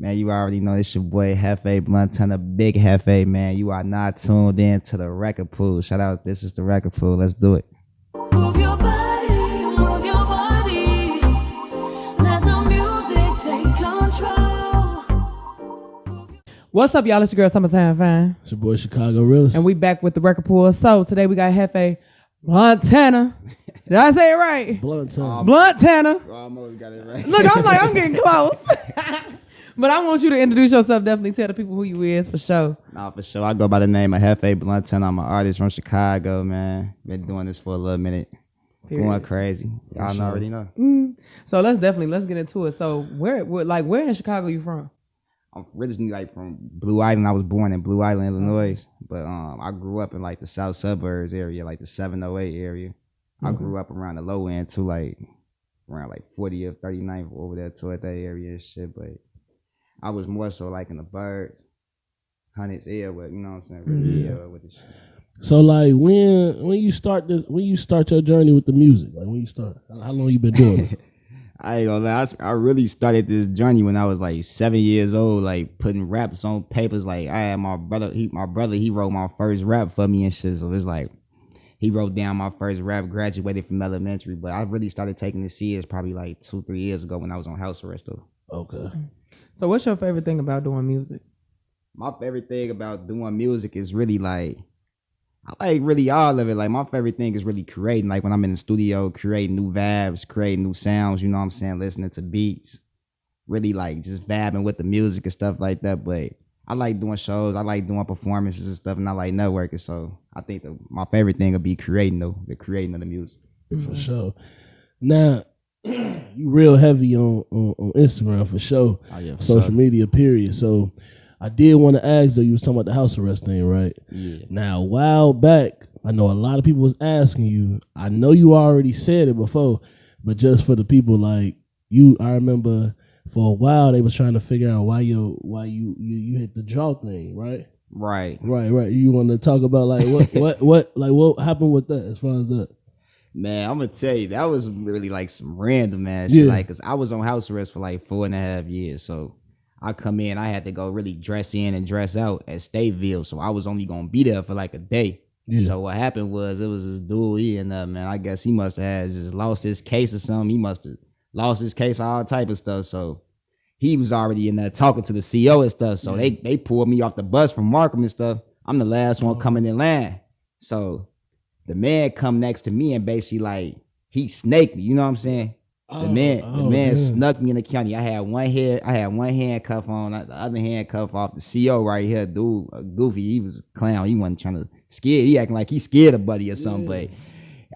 Man, you already know it's your boy Hefe Bluntana, Big Hefe, man. You are not tuned in to the record pool. Shout out, this is the record pool. Let's do it. Move your body, move your body. Let the music take control. What's up, y'all? It's your girl Summertime Fine. It's your boy Chicago Realist. And we back with the record pool. So today we got Hefe Bluntana. Did I say it right? Bluntana. Bluntana. Almost got it right. Look, I'm getting close. But I want you to introduce yourself. Definitely tell the people who you is for sure. Nah, for sure. I go by the name of Hefe Bluntana. I'm an artist from Chicago, man. Been doing this for a little minute. Period. Going crazy. Y'all already know. So let's get into it. So where in Chicago you from? I'm originally like from Blue Island. I was born in Blue Island, Illinois. But I grew up in like the south suburbs area, like the 708 area. I grew up around the low end too, like around like 40th, 39th over there toward that area and shit. But I was more so like in the birds, hundreds air with, you know what I'm saying? Really air with the shit. So like when you start your journey with the music, like when you start, how long you been doing it? I ain't gonna lie, I really started this journey when I was like 7 years old, like putting raps on papers. Like I had my brother, he wrote my first rap for me and shit. So it's like he wrote down my first rap, graduated from elementary. But I really started taking this serious probably like 2-3 years ago when I was on house arrest though. Okay. So what's your favorite thing about doing music? My favorite thing about doing music is really like, I like really all of it. Like my favorite thing is really creating. Like when I'm in the studio, creating new vibes, creating new sounds, you know what I'm saying? Listening to beats, really like just vibing with the music and stuff like that. But I like doing shows. I like doing performances and stuff, and I like networking. So I think my favorite thing would be creating though, the creating of the music. For sure. Now, you real heavy on Instagram for sure. Oh, yeah, for Social sure. media, period. So I did want to ask though, you was talking about the house arrest thing, right? Yeah. Now, a while back, I know a lot of people was asking you. I know you already said it before, but just for the people like you, I remember for a while they was trying to figure out why you hit the jaw thing, right? Right. Right. You want to talk about like what happened with that as far as that? Man, I'm gonna tell you, that was really like some random ass shit. Yeah. Like, cause I was on house arrest for like 4.5 years. So I come in, I had to go really dress in and dress out at Stateville. So I was only gonna be there for like a day. Yeah. So what happened was it was this dude, he and man, I guess he must have had just lost his case or something. He must have lost his case, all type of stuff. So he was already in there talking to the CO and stuff. So they pulled me off the bus from Markham and stuff. I'm the last one coming in line. So the man come next to me and basically like he snaked me, you know what I'm saying? The man snuck me in the county. I had one handcuff on, the other handcuff off. The CO right here, dude, goofy. He was a clown. He wasn't trying to scare. He acting like he scared a buddy or something. But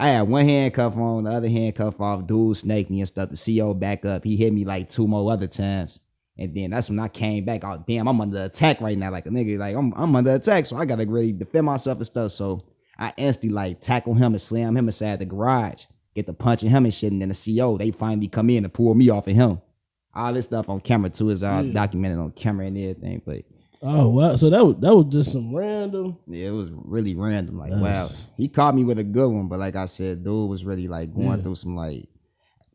I had one handcuff on, the other handcuff off. Dude snaked me and stuff. The CO back up. He hit me like 2 more other times. And then that's when I came back. Oh damn, I'm under attack right now. Like a nigga, like I'm under attack. So I gotta really defend myself and stuff. So I instantly like tackle him and slam him inside the garage. Get the punching him and shit, and then the CO, they finally come in and pull me off of him. All this stuff on camera too is all documented on camera and everything. But oh wow, so that was just some random. yeah, it was really random. Like wow, he caught me with a good one, but like I said, dude was really like going through some like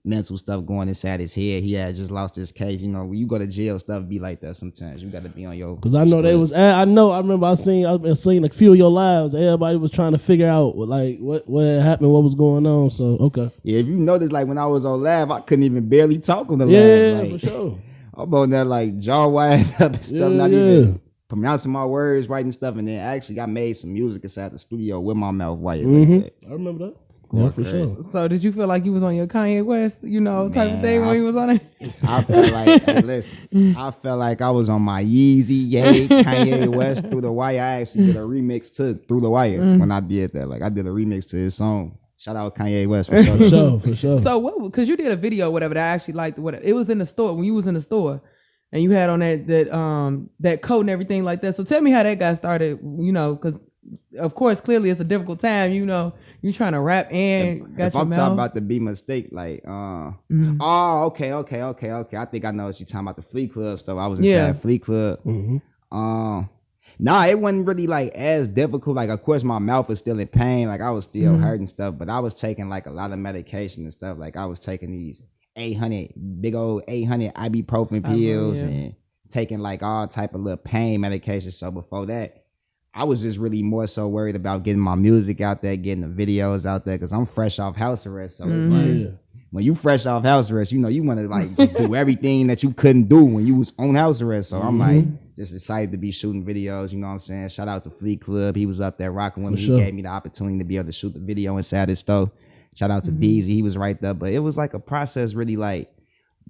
mental stuff going inside his head. He had just lost his case. You know, when you go to jail, stuff be like that sometimes. You got to be on your. Because I know they was. I remember I've seen a few of your lives. Everybody was trying to figure out what had happened, what was going on. So okay. Yeah, if you notice, like when I was on live, I couldn't even barely talk on the Yeah, live. Like, for sure. I'm on there like jaw wide up and stuff, not even pronouncing my words right and stuff. And then actually I made some music inside the studio with my mouth wired like that. I remember that. Yeah, for sure. So did you feel like you was on your Kanye West, type of thing when you was on it? I felt like, hey, listen, I felt like I was on my Yeezy, Kanye West, Through the Wire. I actually did a remix to Through the Wire when I did that. Like I did a remix to his song. Shout out Kanye West for sure. For sure. So what? Because you did a video, whatever that I actually liked. What it was in the store when you was in the store, and you had on that coat and everything like that. So tell me how that got started. Because of course, clearly it's a difficult time. You trying to rap and got if your I'm mouth. talking about the Be Mistake, like, oh, okay. I think I know what you're talking about, the Fleet Club stuff. I was inside Fleet Club. Nah, it wasn't really like as difficult. Like, of course, my mouth was still in pain. Like, I was still hurting stuff, but I was taking like a lot of medication and stuff. Like, I was taking these big old 800 ibuprofen pills and taking like all type of little pain medication. So before that, I was just really more so worried about getting my music out there, getting the videos out there, because I'm fresh off house arrest. So it's like, Yeah. when you fresh off house arrest, you know, you want to like just do everything that you couldn't do when you was on house arrest. So I'm like just excited to be shooting videos. You know what I'm saying? Shout out to Fleet Club. He was up there rocking with me. sure. He gave me the opportunity to be able to shoot the video inside his store. Shout out to Deezy. He was right there. But it was like a process really like,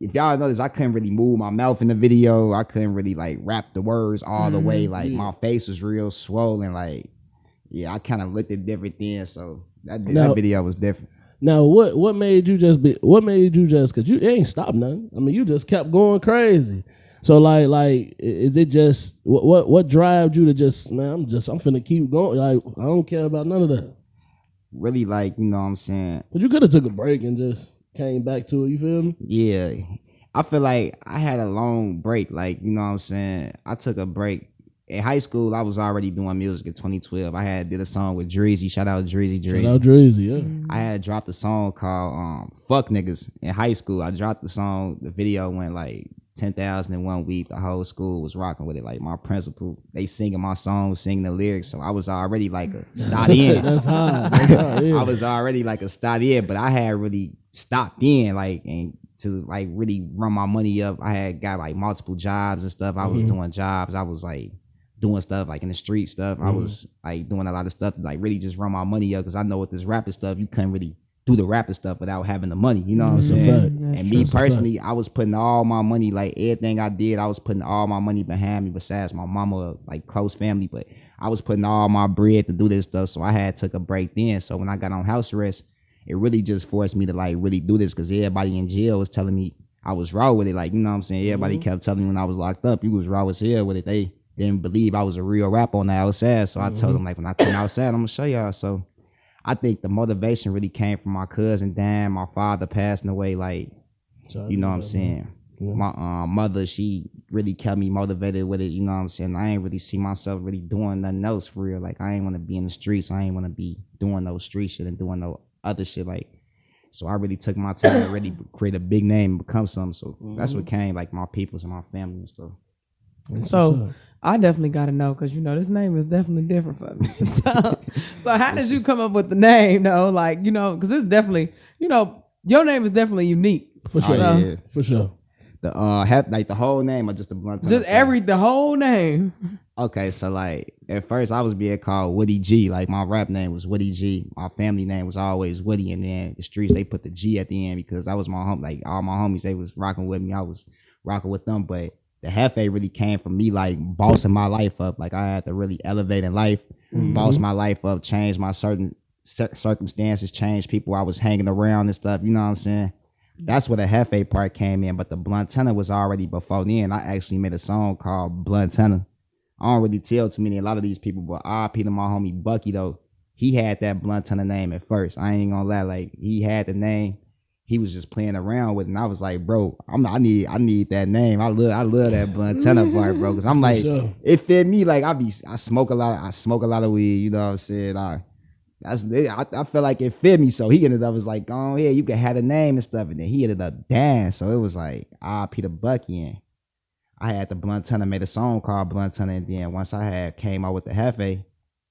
if y'all notice, I couldn't really move my mouth in the video. I couldn't really like rap the words all the way. Like my face was real swollen. Like, yeah, I kind of looked at different things. So that video was different. Now, what made you just because you ain't stopped nothing. I mean, you just kept going crazy. So like, is it just what drives you to just, man, I'm finna keep going. Like, I don't care about none of that. Really, like, you know what I'm saying? But you could have took a break and just came back to it. You feel me? Yeah. I feel like I had a long break. Like, you know what I'm saying? I took a break. In high school, I was already doing music in 2012. I did a song with Dreezy. Shout out Dreezy. Shout out Dreezy, yeah. I had dropped a song called Fuck Niggas in high school. I dropped the song. The video went like 10,000 in 1 week. The whole school was rocking with it. Like my principal, they singing my song, singing the lyrics. So I was already like a stot in. That's hard. That's hard, yeah. I was already like a stot in, but I had really stopped in, like, and to like really run my money up. I had got like multiple jobs and stuff. I was doing jobs. I was like doing stuff like in the street stuff. I was like doing a lot of stuff to like really just run my money up, because I know with this rapping stuff, you couldn't really do the rapping stuff without having the money. You know what I'm That's a saying? fact. And me personally, I was putting all my money, like everything I did, I was putting all my money behind me besides my mama, like close family. But I was putting all my bread to do this stuff. So I had took a break then. So when I got on house arrest, it really just forced me to like really do this, because everybody in jail was telling me I was raw with it. Like, you know what I'm saying? Everybody kept telling me when I was locked up, you was raw as hell with it. They didn't believe I was a real rapper on the outside. So I told them, like, when I come outside, I'm gonna show y'all. So I think the motivation really came from my cousin Dan, my father passing away. Like, you know what I'm saying? Yeah. My mother, she really kept me motivated with it. You know what I'm saying? I ain't really see myself really doing nothing else for real. Like, I ain't want to be in the streets. I ain't want to be doing no street shit and doing no other shit. Like, so I really took my time to really create a big name and become something. So that's what came, like, my peoples and my family and stuff. So I definitely got to know, because, you know, this name is definitely different for me. So how did you come up with the name, though? Like, you know, because it's definitely, you know, your name is definitely unique. For sure. Yeah. For sure. The like the whole name or just the blunt? Just the whole name. Okay, so like at first I was being called Woody G. Like my rap name was Woody G. My family name was always Woody, and then the streets they put the G at the end because that was my home. Like all my homies, they was rocking with me. I was rocking with them, but the Hefe really came from me like bossing my life up. Like I had to really elevate in life, boss my life up, change my certain circumstances, change people I was hanging around and stuff. You know what I'm saying? That's where the Hefe part came in, but the Blunt Tenor was already before then. I actually made a song called Blunt Tenor. I don't really tell too many, a lot of these people, but RP to my homie Bucky though, he had that Blunt Tenor name at first. I ain't gonna lie, like he had the name. He was just playing around with it, and I was like, bro, I need that name. I love that Blunt Tenor part, bro, because I'm like, it fit me. Like I smoke a lot of weed. You know what I'm saying? I feel like it fit me, so he ended up was like, "Oh yeah, you can have a name and stuff," and then he ended up dying. So it was like, Peter Bucky, and I had the Blunt Tenor, made a song called Blunt Tenor, and then once I had came out with the Hefe,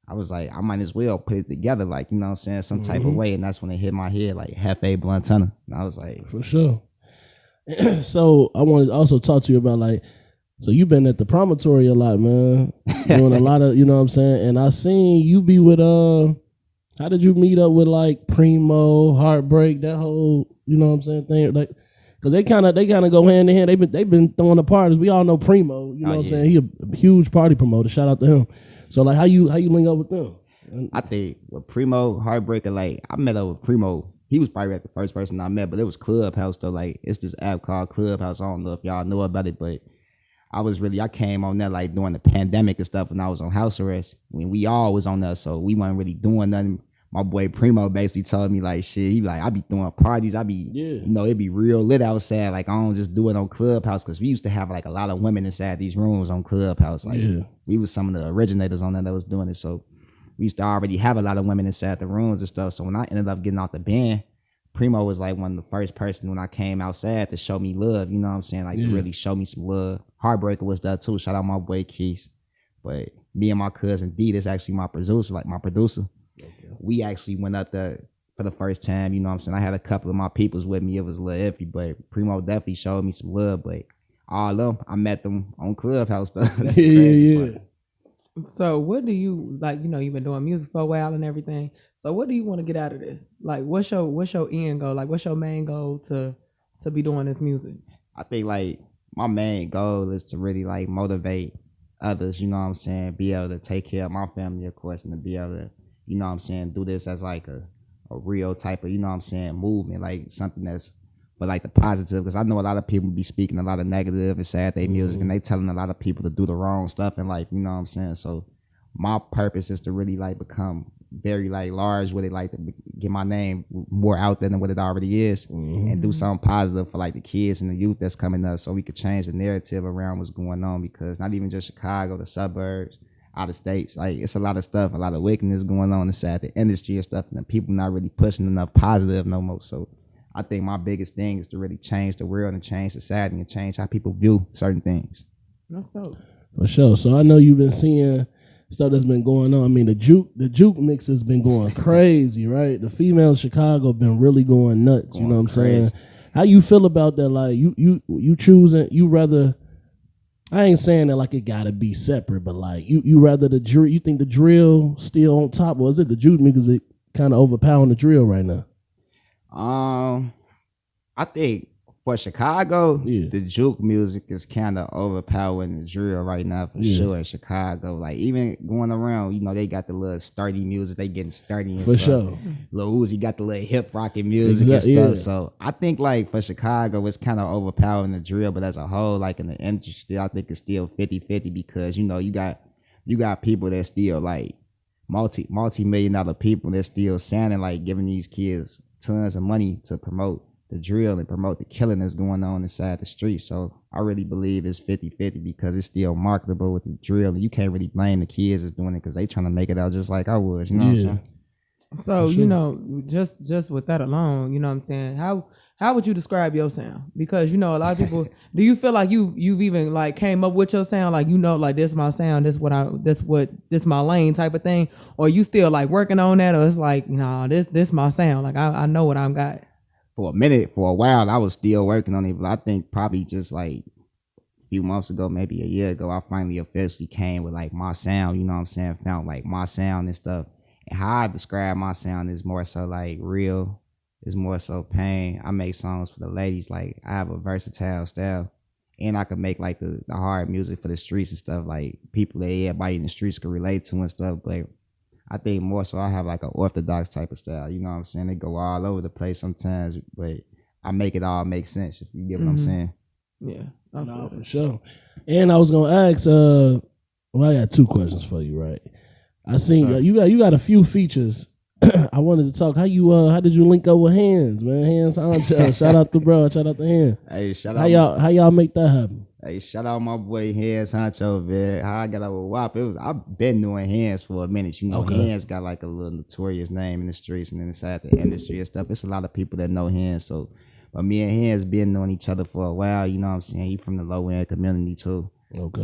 I was like, I might as well put it together, like, you know what I'm saying, some type of way, and that's when it hit my head, like Hefe Blunt Tenor, and I was like, for sure. So I wanted to also talk to you about like, so you've been at the promontory a lot, man, doing a lot of, you know what I'm saying, and I seen you be with how did you meet up with like Primo, Heartbreak, that whole, you know what I'm saying, thing? Like, cause they kind of go hand in hand. They've been throwing a party. We all know Primo, you know what I'm saying? He a huge party promoter. Shout out to him. So like, how you link up with them? I think with Primo, Heartbreaker, like I met up with Primo. He was probably like the first person I met, but it was Clubhouse though. Like it's this app called Clubhouse. I don't know if y'all know about it, but I came on there like during the pandemic and stuff when I was on house arrest. When we all was on there, so we weren't really doing nothing. My boy Primo basically told me like shit. He like I be throwing parties. You know, it be real lit outside. Like I don't just do it on Clubhouse because we used to have like a lot of women inside these rooms on Clubhouse. Like we was some of the originators on there that was doing it. So we used to already have a lot of women inside the rooms and stuff. So when I ended up getting out the band, Primo was like one of the first person when I came outside to show me love. You know what I'm saying? Like really show me some love. Heartbreaker was that too. Shout out my boy Keith. But me and my cousin D, that's actually my producer, like my producer. We actually went up there for the first time, you know what I'm saying? I had a couple of my peoples with me. It was a little iffy, but Primo definitely showed me some love. But all of them, I met them on Clubhouse stuff. That's the crazy part. So what do you like? You know, you've been doing music for a while and everything. So what do you want to get out of this? Like, what's your end goal? Like, what's your main goal to be doing this music? I think like my main goal is to really like motivate others, you know what I'm saying? Be able to take care of my family, of course, and to be able to, you know what I'm saying, do this as like a real type of, you know what I'm saying, movement, like something that's, but like the positive, because I know a lot of people be speaking a lot of negative and sad they music, and they telling a lot of people to do the wrong stuff in life, you know what I'm saying? So my purpose is to really like become very like large with it, like to get my name more out there than what it already is, and do something positive for like the kids and the youth that's coming up, so we could change the narrative around what's going on, because not even just Chicago, the suburbs, out of states, like it's a lot of stuff, a lot of wickedness going on inside the industry and stuff, and the people not really pushing enough positive no more. So I think my biggest thing is to really change the world and change society and change how people view certain things. That's dope. For sure. So I know you've been seeing stuff that's been going on. I mean, the juke mix has been going crazy, right? The females in Chicago been really going nuts. You know what I'm saying? How you feel about that? Like you choosing, you rather, I ain't saying that like it gotta be separate, but like you rather the drill, you think the drill still on top, or is it the juke music kind of overpowering the drill right now? I think for Chicago, Yeah. the juke music is kind of overpowering the drill right now for sure in Chicago. Like even going around, you know, they got the little sturdy music, they getting sturdy and For stuff. sure. Lil Uzi got the little hip rocking music and stuff. Yeah. So I think like for Chicago, it's kind of overpowering the drill, but as a whole, like in the industry, I think it's still 50-50, because you know you got people that still like multi-million-dollar people that still sounding like giving these kids tons of money to promote the drill and promote the killing that's going on inside the street. So I really believe it's 50-50, because it's still marketable with the drill, and you can't really blame the kids that's doing it, because they trying to make it out just like I was, you know what I'm saying? So you know, just with that alone, you know what I'm saying? How would you describe your sound? Because you know, a lot of people. Do you feel like you've even like came up with your sound? Like you know, like this my sound, this my lane type of thing, or you still like working on that, or it's like nah, this my sound. Like I know what I'm got. For a while, I was still working on it, but I think probably just like a few months ago, maybe a year ago, I finally officially came with like my sound, you know what I'm saying? Found like my sound and stuff. And how I describe my sound is more so like real, it's more so pain. I make songs for the ladies, like I have a versatile style, and I can make like the hard music for the streets and stuff, like people that everybody in the streets can relate to and stuff. But I think more so I have like an orthodox type of style, you know what I'm saying? They go all over the place sometimes, but I make it all make sense, if you get what I'm saying. Yeah, No, for sure. And I was gonna ask, well, I got two questions for you, right? I seen you got a few features. I wanted to talk. How did you link up with Hands, man? Hands, shout out to bro, shout out to Hands. Hey, shout How y'all make that happen? Hey, shout out my boy Hands Honcho, man. How I got out with WAP. I've been doing Hands for a minute. You know, Hands got like a little notorious name in the streets and inside the industry and stuff. It's a lot of people that know Hands. So, but me and Hands been knowing each other for a while. You know what I'm saying? He from the low end community too. Okay.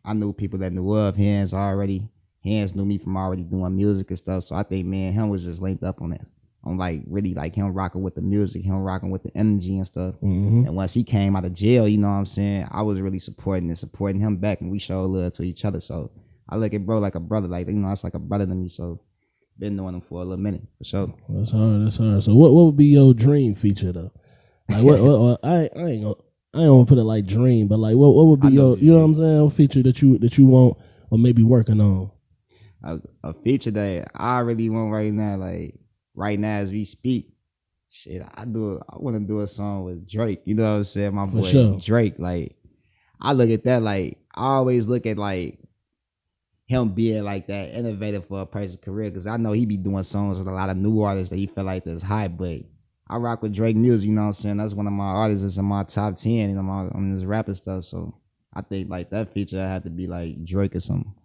I knew people that knew of Hands already. Hands knew me from already doing music and stuff. So I think me and him was just linked up on that. On like really like him rocking with the music, him rocking with the energy and stuff. And once he came out of jail, you know what I'm saying, I was really supporting him back, and we showed love to each other. So I look at bro like a brother, like, you know, it's like a brother to me. So been knowing him for a little minute for sure. That's hard. So what would be your dream feature though? Like what I ain't gonna put it like dream, but like what would be your, you know what I'm saying, what feature that you want or maybe working on? A feature that I really want right now as we speak, shit, I want to do a song with Drake. You know what I'm saying? My boy Drake. Like, I look at that, like, I always look at like him being like that innovative for a person's career, because I know he be doing songs with a lot of new artists that he feel like that's hype, but I rock with Drake music, you know what I'm saying? That's one of my artists that's in my top 10 and on this rapper stuff. So I think like that feature had to be like Drake or something.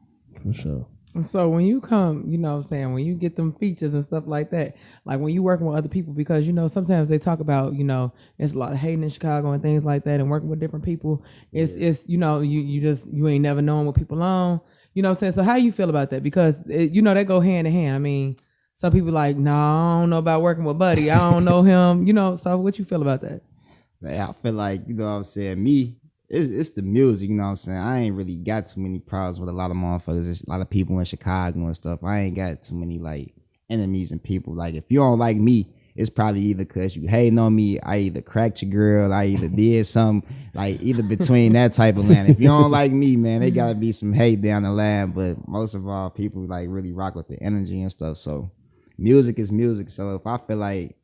For sure. So when you come, you know what I'm saying, when you get them features and stuff like that, like when you working with other people, because you know sometimes they talk about, you know, it's a lot of hating in Chicago and things like that, and working with different people, it's you know, you ain't never knowing what people on, you know what I'm saying? So how you feel about that? Because you know, they go hand in hand. I mean, some people like, no, I don't know about working with Buddy. I don't know him, you know, so what you feel about that? Man, I feel like, you know what I'm saying, me, it's the music, you know what I'm saying. I ain't really got too many problems with a lot of motherfuckers. There's a lot of people in Chicago and stuff. I ain't got too many like enemies and people. Like if you don't like me, it's probably either cause you hating on me, I either cracked your girl, I either did something, like either between that type of land. If you don't like me, man, they gotta be some hate down the line. But most of all, people like really rock with the energy and stuff. So music is music. So if I feel like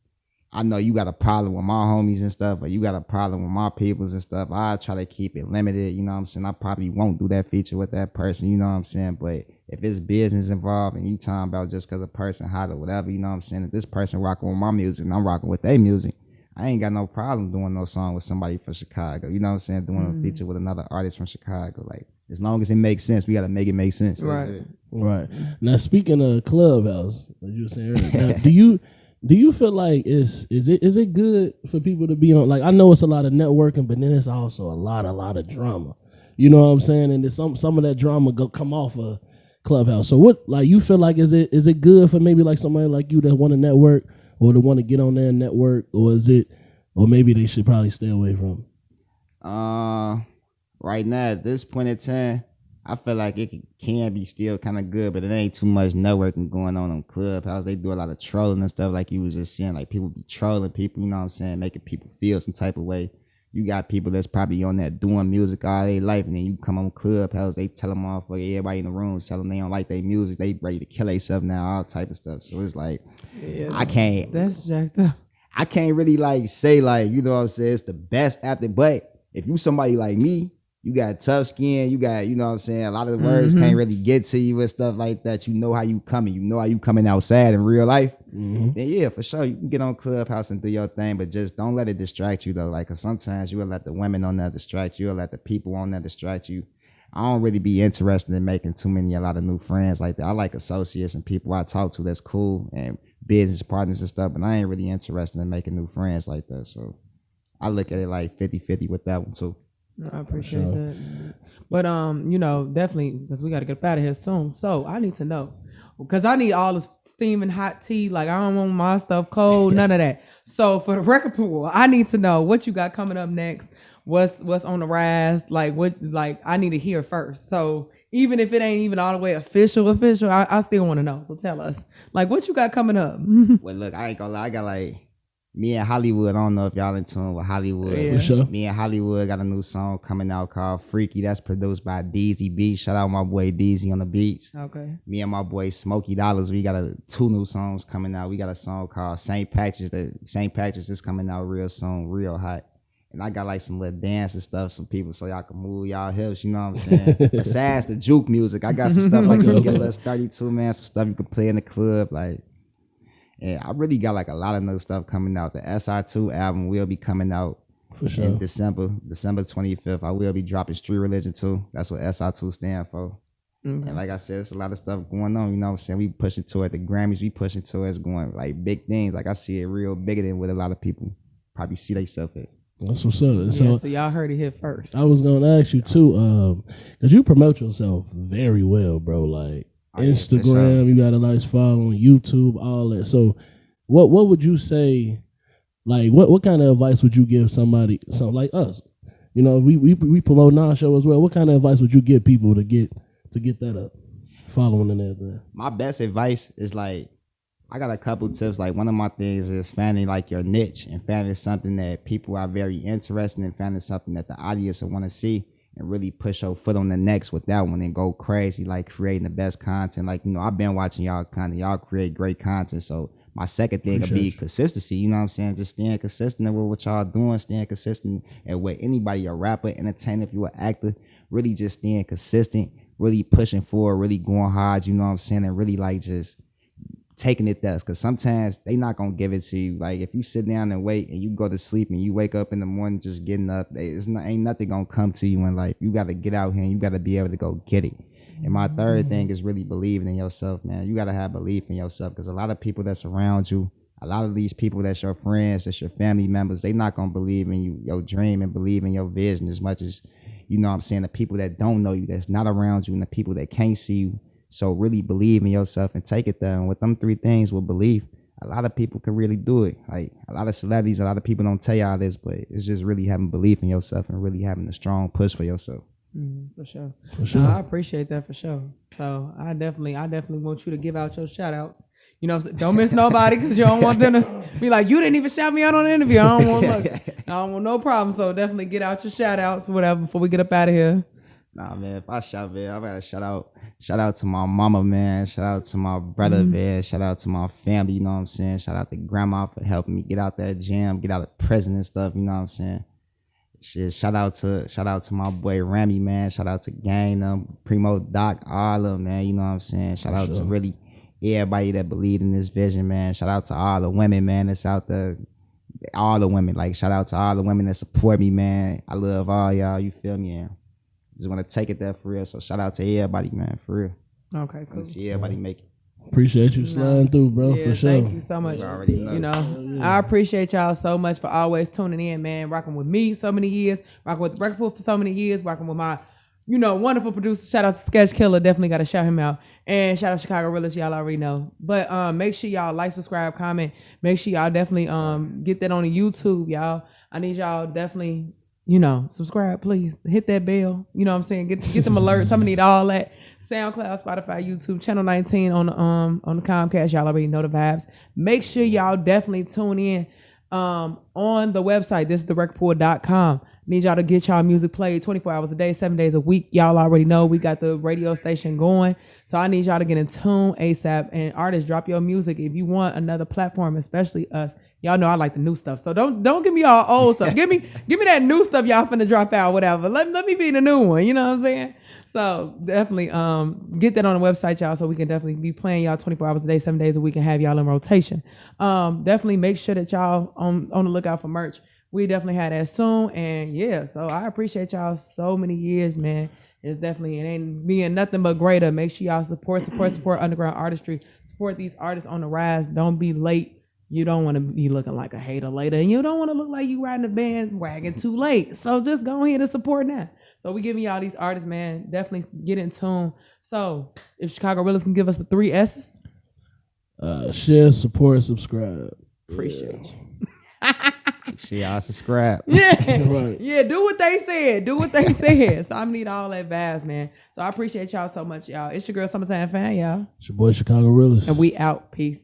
I know you got a problem with my homies and stuff, or you got a problem with my peoples and stuff, I try to keep it limited, you know what I'm saying? I probably won't do that feature with that person, you know what I'm saying? But if it's business involved and you talking about just because a person hot or whatever, you know what I'm saying? If this person rocking with my music and I'm rocking with their music, I ain't got no problem doing no song with somebody from Chicago, you know what I'm saying? Doing a feature with another artist from Chicago. Like, as long as it makes sense, we got to make it make sense. That's Right. it. Right. Now speaking of Clubhouse, as you were saying earlier, now, do you feel like is it good for people to be on? Like I know it's a lot of networking, but then it's also a lot of drama. You know what I'm saying? And there's some of that drama come off of Clubhouse. So what like you feel like is it good for maybe like somebody like you that want to network or to want to get on there and network, or maybe they should probably stay away from it? Right now at this point in time, I feel like it can be still kind of good, but it ain't too much networking going on Clubhouse. They do a lot of trolling and stuff, like you was just saying. Like people be trolling people, you know what I'm saying, making people feel some type of way. You got people that's probably on that doing music all their life, and then you come on Clubhouse, they tell them off, like everybody in the room, tell them they don't like their music, they ready to kill themselves now, all type of stuff. So it's like Yeah, I can't. that's jacked up. I can't really like say like, you know what I'm saying, it's the best after, but if you somebody like me, you got tough skin, you got, you know what I'm saying, a lot of the words can't really get to you and stuff like that. You know how you coming, outside in real life. Then yeah, for sure, you can get on Clubhouse and do your thing, but just don't let it distract you though. Like, 'cause sometimes you will let the women on there distract you, or let the people on there distract you. I don't really be interested in making a lot of new friends like that. I like associates and people I talk to that's cool and business partners and stuff, but I ain't really interested in making new friends like that. So I look at it like 50-50 with that one too. No, I appreciate that. But you know, definitely because we got to get up out of here soon. So I need to know, because I need all this steaming hot tea. Like I don't want my stuff cold, none of that. So for the record pool, I need to know what you got coming up next. What's on the rise? Like what? Like I need to hear first. So even if it ain't even all the way official, I still want to know. So tell us, like what you got coming up. Well, look, I ain't gonna lie, I got like me and Hollywood. I don't know if y'all in tune with Hollywood. Yeah. For sure. Me and Hollywood got a new song coming out called Freaky. That's produced by Deezy B. Shout out my boy Deezy on the beats. Okay. Me and my boy Smokey Dollars, we got two new songs coming out. We got a song called St. Patrick's. The St. Patrick's is coming out real soon, real hot. And I got like some little dance and stuff, some people so y'all can move y'all hips, you know what I'm saying? Besides the juke music, I got some stuff like you can get a little 32, man, some stuff you can play in the club. Like, yeah, I really got like a lot of new stuff coming out. The SR2 album will be coming out For sure. in December 25th. I will be dropping Street Religion 2. That's what SR2 stand for. And like I said, it's a lot of stuff going on, you know what I'm saying? We pushing toward the Grammys, we pushing towards going like big things. Like I see it real bigger than what a lot of people probably see themselves at. That's what's up. Yeah, So so y'all heard it here first. I was gonna ask you too, because you promote yourself very well, bro. Like Oh, yeah, for Instagram, sure. you got a nice following, YouTube, all that. So, what would you say? Like, what kind of advice would you give somebody like us? You know, we promote our show as well. What kind of advice would you give people to get that up, following and everything? My best advice is like, I got a couple tips. Like one of my things is finding like your niche and finding something that people are very interested in, finding something that the audience will want to see, and really push your foot on the next with that one and go crazy, like creating the best content. Like, you know, I've been watching y'all content. Y'all create great content. So my second thing would be consistency. You know what I'm saying? Just staying consistent with what y'all doing, staying consistent and with anybody, a rapper, entertainer, if you're an actor, really just staying consistent, really pushing forward, really going hard, you know what I'm saying? And really like just taking it there, because sometimes they not gonna give it to you. Like if you sit down and wait and you go to sleep and you wake up in the morning just getting up, ain't nothing gonna come to you in life. You gotta get out here and you gotta be able to go get it. And my third thing is really believing in yourself, man. You gotta have belief in yourself because a lot of people that's around you, a lot of these people that's your friends, that's your family members, they not gonna believe in you, your dream, and believe in your vision as much as, you know what I'm saying, the people that don't know you, that's not around you, and the people that can't see you. So really believe in yourself and take it there. And with them 3 things with belief, a lot of people can really do it. Like a lot of celebrities, a lot of people don't tell y'all this, but it's just really having belief in yourself and really having a strong push for yourself. For sure. For sure. No, I appreciate that for sure. So I definitely want you to give out your shout outs. You know, don't miss nobody because you don't want them to be like, you didn't even shout me out on the interview. I don't want no problem. So definitely get out your shout outs or whatever before we get up out of here. Nah, man, if I shout, man, I gotta shout out to my mama, man. Shout out to my brother, man. Shout out to my family, you know what I'm saying? Shout out to grandma for helping me get out that gym, get out of prison and stuff, you know what I'm saying? Shit, shout out to my boy Remy, man. Shout out to Gang, Primo, Doc, all of them, man. You know what I'm saying? Shout out to really everybody that believed in this vision, man. Shout out to all the women, man, that's out there. All the women, like shout out to all the women that support me, man. I love all y'all. You feel me? And just want to take it there for real. So shout out to everybody, man, for real. Okay, cool. See everybody make it. Appreciate you sliding through, bro, Yeah, for sure. Thank you so much. You already know. You know, I appreciate y'all so much for always tuning in, man. Rocking with me so many years, rocking with Record Pool for so many years, rocking with my, you know, wonderful producer. Shout out to Sketch Killer. Definitely got to shout him out. And shout out to Chicago Realist. Y'all already know. But make sure y'all like, subscribe, comment. Make sure y'all definitely get that on the YouTube, y'all. I need y'all definitely, you know, subscribe, please. Hit that bell. You know what I'm saying? Get them alerts. I'm gonna need all that. SoundCloud, Spotify, YouTube, Channel 19 on the Comcast. Y'all already know the vibes. Make sure y'all definitely tune in on the website. This is therecordpool.com. Need y'all to get y'all music played 24 hours a day, 7 days a week. Y'all already know we got the radio station going. So I need y'all to get in tune ASAP. And artists, drop your music if you want another platform, especially us. Y'all know I like the new stuff. So don't give me all old stuff. Give me that new stuff y'all finna drop out, whatever. Let me be the new one. You know what I'm saying? So definitely get that on the website, y'all, so we can definitely be playing y'all 24 hours a day, 7 days a week, and have y'all in rotation. Definitely make sure that y'all on the lookout for merch. We definitely had that soon. And yeah, so I appreciate y'all so many years, man. It ain't being nothing but greater. Make sure y'all support underground artistry. Support these artists on the rise. Don't be late. You don't want to be looking like a hater later, and you don't want to look like you riding the bandwagon too late. So just go ahead and support now. So we giving y'all these artists, man. Definitely get in tune. So if Chicago Realist can give us the 3 S's. Share, support, subscribe. Appreciate you. Shit, y'all subscribe. Yeah. Right. Yeah, do what they said. Do what they said. So I need all that vibes, man. So I appreciate y'all so much, y'all. It's your girl Summertime Fan, y'all. It's your boy Chicago Realist. And we out. Peace.